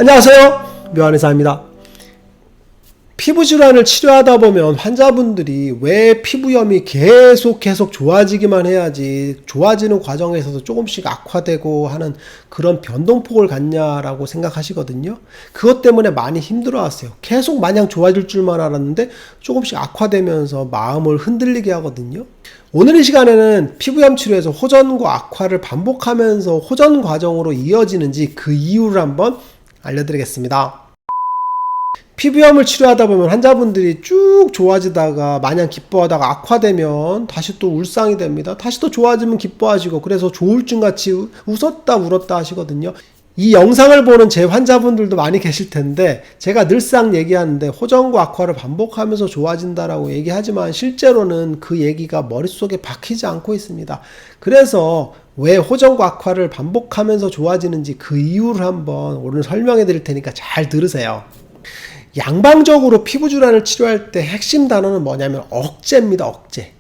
안녕하세요, 묘한의사입니다. 피부질환을 치료하다 보면 환자분들이 왜 피부염이 계속 좋아지기만 해야지 좋아지는 과정에서도 조금씩 악화되고 하는 그런 변동폭을 갖냐라고 생각하시거든요. 그것 때문에 많이 힘들어하세요. 계속 마냥 좋아질 줄만 알았는데 조금씩 악화되면서 마음을 흔들리게 하거든요. 오늘 이 시간에는 피부염 치료에서 호전과 악화를 반복하면서 호전 과정으로 이어지는지 그 이유를 한번 알려드리겠습니다. 피부염을 치료하다 보면 환자분들이 쭉 좋아지다가 마냥 기뻐하다가 악화되면 다시 또 울상이 됩니다. 다시 또 좋아지면 기뻐하시고, 그래서 조울증같이 웃었다 울었다 하시거든요. 이 영상을 보는 제 환자분들도 많이 계실 텐데, 제가 늘상 얘기하는데 호전과 악화를 반복하면서 좋아진다라고 얘기하지만 실제로는 그 얘기가 머릿속에 박히지 않고 있습니다. 그래서 왜 호전과 악화를 반복하면서 좋아지는지 그 이유를 한번 오늘 설명해 드릴 테니까 잘 들으세요. 양방적으로 피부질환을 치료할 때 핵심 단어는 뭐냐면 억제입니다.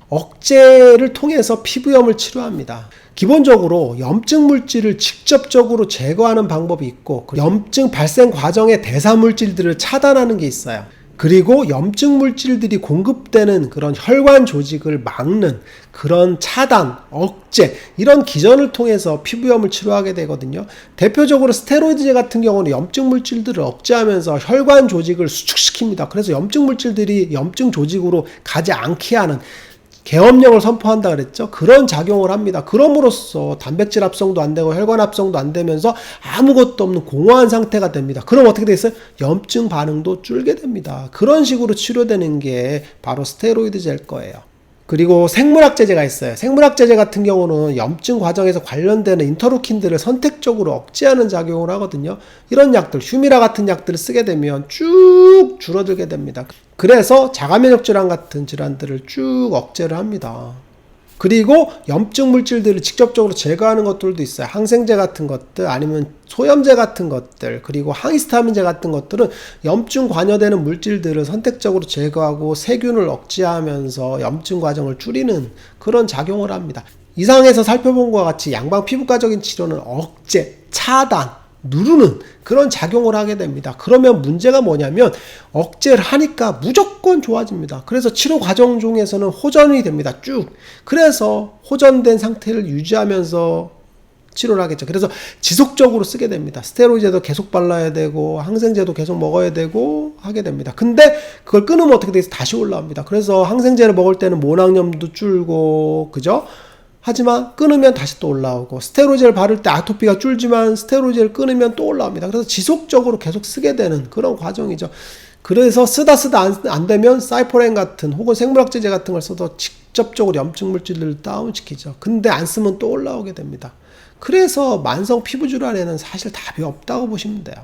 억제를 통해서 피부염을 치료합니다. 기본적으로 염증 물질을 직접적으로 제거하는 방법이 있고, 염증 발생 과정의 대사 물질들을 차단하는 게 있어요. 그리고 염증 물질들이 공급되는 그런 혈관 조직을 막는 그런 차단, 억제, 이런 기전을 통해서 피부염을 치료하게 되거든요. 대표적으로 스테로이드제 같은 경우는 염증 물질들을 억제하면서 혈관 조직을 수축시킵니다. 그래서 염증 물질들이 염증 조직으로 가지 않게 하는 계엄령을 선포한다 그랬죠. 그런 작용을 합니다. 그럼으로써 단백질 합성도 안 되고 혈관 합성도 안 되면서 아무것도 없는 공허한 상태가 됩니다. 그럼 어떻게 돼 있어요? 염증 반응도 줄게 됩니다. 그런 식으로 치료되는 게 바로 스테로이드제일 거예요. 그리고 생물학제제가 있어요. 생물학제제 같은 경우는 염증 과정에서 관련되는 인터루킨들을 선택적으로 억제하는 작용을 하거든요. 이런 약들, 휴미라 같은 약들을 쓰게 되면 쭉 줄어들게 됩니다. 그래서 자가면역 질환 같은 질환들을 쭉 억제를 합니다. 그리고 염증 물질들을 직접적으로 제거하는 것들도 있어요. 항생제 같은 것들, 아니면 소염제 같은 것들, 그리고 항히스타민제 같은 것들은 염증 관여되는 물질들을 선택적으로 제거하고 세균을 억제하면서 염증 과정을 줄이는 그런 작용을 합니다. 이상에서 살펴본 것과 같이 양방 피부과적인 치료는 억제, 차단, 누르는 그런 작용을 하게 됩니다. 그러면 문제가 뭐냐면 억제를 하니까 무조건 좋아집니다. 그래서 치료 과정 중에서는 호전이 됩니다. 쭉. 그래서 호전된 상태를 유지하면서 치료를 하겠죠. 그래서 지속적으로 쓰게 됩니다. 스테로이드도 계속 발라야 되고 항생제도 계속 먹어야 되고 하게 됩니다. 근데 그걸 끊으면 어떻게 돼서 다시 올라옵니다. 그래서 항생제를 먹을 때는 모낭염도 줄고, 그죠? 하지만 끊으면 다시 또 올라오고, 스테로이드를 바를 때 아토피가 줄지만 스테로이드를 끊으면 또 올라옵니다. 그래서 지속적으로 계속 쓰게 되는 그런 과정이죠. 그래서 쓰다 안 되면 사이포렌 같은 혹은 생물학제제 같은 걸 써도 직접적으로 염증 물질을 다운시키죠. 근데 안 쓰면 또 올라오게 됩니다. 그래서 만성 피부질환에는 사실 답이 없다고 보시면 돼요.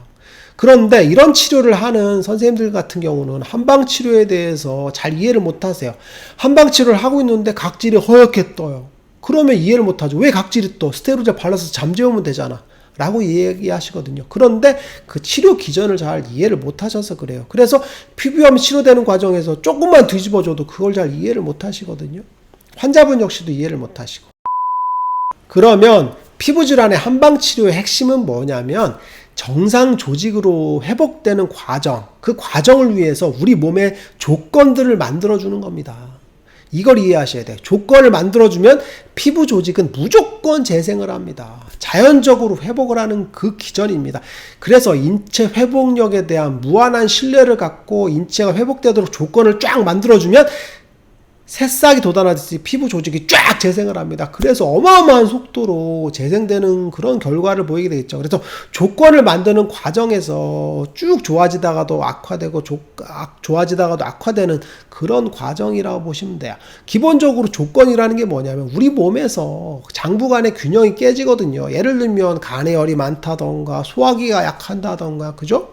그런데 이런 치료를 하는 선생님들 같은 경우는 한방치료에 대해서 잘 이해를 못하세요. 한방치료를 하고 있는데 각질이 허옇게 떠요. 그러면 이해를 못하죠. 왜 각질이 떠? 스테로이드 발라서 잠재우면 되잖아 라고 얘기하시거든요. 그런데 그 치료 기전을 잘 이해를 못하셔서 그래요. 그래서 피부염이 치료되는 과정에서 조금만 뒤집어줘도 그걸 잘 이해를 못하시거든요. 환자분 역시도 이해를 못하시고. 그러면 피부질환의 한방치료의 핵심은 뭐냐면 정상 조직으로 회복되는 과정, 그 과정을 위해서 우리 몸에 조건들을 만들어주는 겁니다. 이걸 이해하셔야 돼요. 조건을 만들어주면 피부 조직은 무조건 재생을 합니다. 자연적으로 회복을 하는 그 기전입니다. 그래서 인체 회복력에 대한 무한한 신뢰를 갖고 인체가 회복되도록 조건을 쫙 만들어주면 새싹이 돋아나듯이 피부 조직이 쫙 재생을 합니다. 그래서 어마어마한 속도로 재생되는 그런 결과를 보이게 되겠죠. 그래서 조건을 만드는 과정에서 쭉 좋아지다가도 악화되고 좋아지다가도 악화되는 그런 과정이라고 보시면 돼요. 기본적으로 조건이라는 게 뭐냐면 우리 몸에서 장부 간의 균형이 깨지거든요. 예를 들면 간에 열이 많다던가 소화기가 약한다던가, 그죠?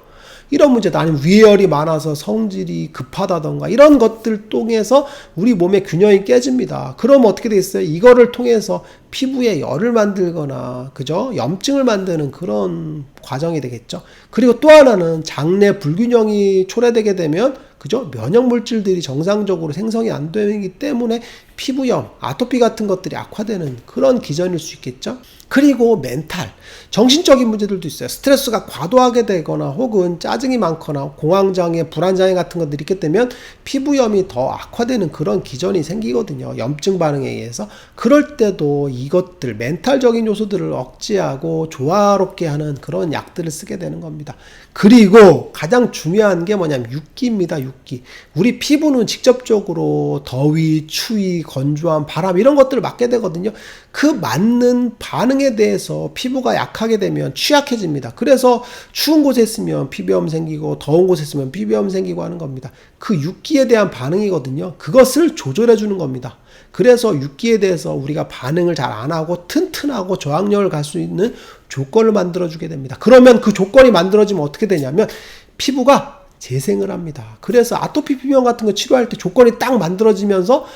이런 문제도, 아니면 위열이 많아서 성질이 급하다던가 이런 것들 통해서 우리 몸의 균형이 깨집니다. 그럼 어떻게 되겠어요? 이거를 통해서 피부에 열을 만들거나, 그죠? 염증을 만드는 그런 과정이 되겠죠. 그리고 또 하나는 장내 불균형이 초래되게 되면, 그죠? 면역 물질들이 정상적으로 생성이 안 되기 때문에 피부염, 아토피 같은 것들이 악화되는 그런 기전일 수 있겠죠. 그리고 멘탈, 정신적인 문제들도 있어요. 스트레스가 과도하게 되거나 혹은 짜증이 많거나 공황장애, 불안장애 같은 것들이 있게 되면 피부염이 더 악화되는 그런 기전이 생기거든요. 염증 반응에 의해서. 그럴 때도 이것들, 멘탈적인 요소들을 억제하고 조화롭게 하는 그런 약들을 쓰게 되는 겁니다. 그리고 가장 중요한 게 뭐냐면 육기입니다. 육기. 우리 피부는 직접적으로 더위, 추위, 건조함, 바람 이런 것들을 맞게 되거든요. 그 맞는 반응에 대해서 피부가 약하게 되면 취약해집니다. 그래서 추운 곳에 있으면 피부염 생기고 더운 곳에 있으면 피부염 생기고 하는 겁니다. 그 육기에 대한 반응이거든요. 그것을 조절해 주는 겁니다. 그래서 육기에 대해서 우리가 반응을 잘 안 하고 튼튼하고 저항력을 갈 수 있는 조건을 만들어 주게 됩니다. 그러면 그 조건이 만들어지면 어떻게 되냐면 피부가 재생을 합니다. 그래서 아토피 피부염 같은 거 치료할 때 조건이 딱 만들어지면서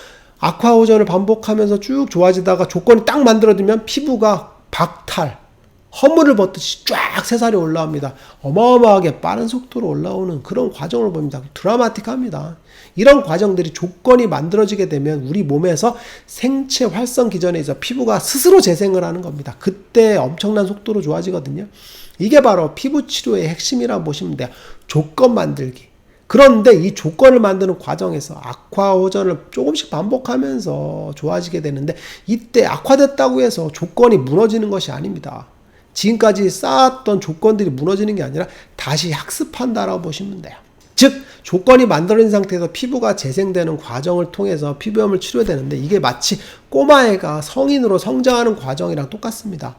악화호전을 반복하면서 쭉 좋아지다가 조건이 딱 만들어지면 피부가 박탈, 허물을 벗듯이 쫙 새살이 올라옵니다. 어마어마하게 빠른 속도로 올라오는 그런 과정을 봅니다. 드라마틱합니다. 이런 과정들이 조건이 만들어지게 되면 우리 몸에서 생체 활성 기전에 있어 피부가 스스로 재생을 하는 겁니다. 그때 엄청난 속도로 좋아지거든요. 이게 바로 피부 치료의 핵심이라고 보시면 돼요. 조건 만들기. 그런데 이 조건을 만드는 과정에서 악화호전을 조금씩 반복하면서 좋아지게 되는데 이때 악화됐다고 해서 조건이 무너지는 것이 아닙니다. 지금까지 쌓았던 조건들이 무너지는 게 아니라 다시 학습한다라고 보시면 돼요. 즉 조건이 만들어진 상태에서 피부가 재생되는 과정을 통해서 피부염을 치료되는데 이게 마치 꼬마애가 성인으로 성장하는 과정이랑 똑같습니다.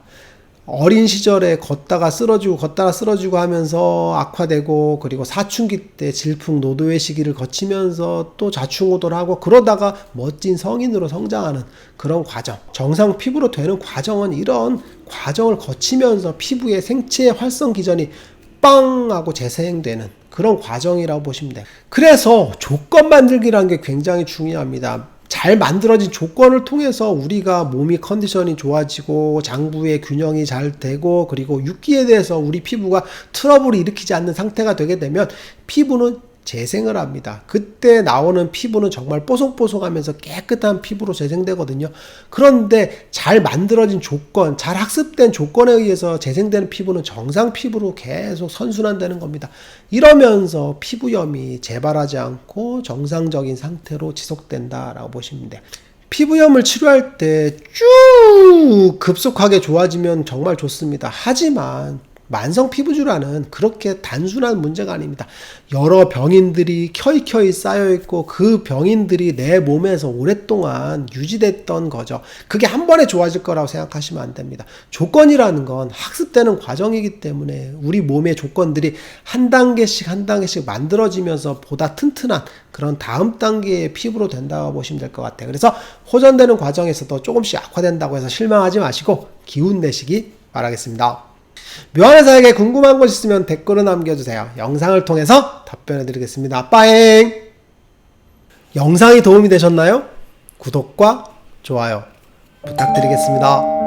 어린 시절에 걷다가 쓰러지고 하면서 악화되고 그리고 사춘기 때 질풍노도의 시기를 거치면서 또 좌충우돌 하고 그러다가 멋진 성인으로 성장하는 그런 과정. 정상 피부로 되는 과정은 이런 과정을 거치면서 피부의 생체 활성 기전이 빵 하고 재생되는 그런 과정이라고 보시면 돼요. 그래서 조건 만들기라는 게 굉장히 중요합니다. 잘 만들어진 조건을 통해서 우리가 몸이 컨디션이 좋아지고 장부의 균형이 잘 되고 그리고 육기에 대해서 우리 피부가 트러블을 일으키지 않는 상태가 되게 되면 피부는 재생을 합니다. 그때 나오는 피부는 정말 뽀송뽀송하면서 깨끗한 피부로 재생되거든요. 그런데 잘 만들어진 조건, 잘 학습된 조건에 의해서 재생되는 피부는 정상 피부로 계속 선순환되는 겁니다. 이러면서 피부염이 재발하지 않고 정상적인 상태로 지속된다라고 보시면 돼요. 피부염을 치료할 때 쭉 급속하게 좋아지면 정말 좋습니다. 하지만 만성 피부질환은 그렇게 단순한 문제가 아닙니다. 여러 병인들이 켜이켜이 쌓여있고 그 병인들이 내 몸에서 오랫동안 유지됐던 거죠. 그게 한 번에 좋아질 거라고 생각하시면 안 됩니다. 조건이라는 건 학습되는 과정이기 때문에 우리 몸의 조건들이 한 단계씩 만들어지면서 보다 튼튼한 그런 다음 단계의 피부로 된다고 보시면 될 것 같아요. 그래서 호전되는 과정에서도 조금씩 악화된다고 해서 실망하지 마시고 기운 내시기 바라겠습니다. 묘한의사에게 궁금한 것 있으면 댓글을 남겨주세요. 영상을 통해서 답변해 드리겠습니다. 빠잉! 영상이 도움이 되셨나요? 구독과 좋아요 부탁드리겠습니다.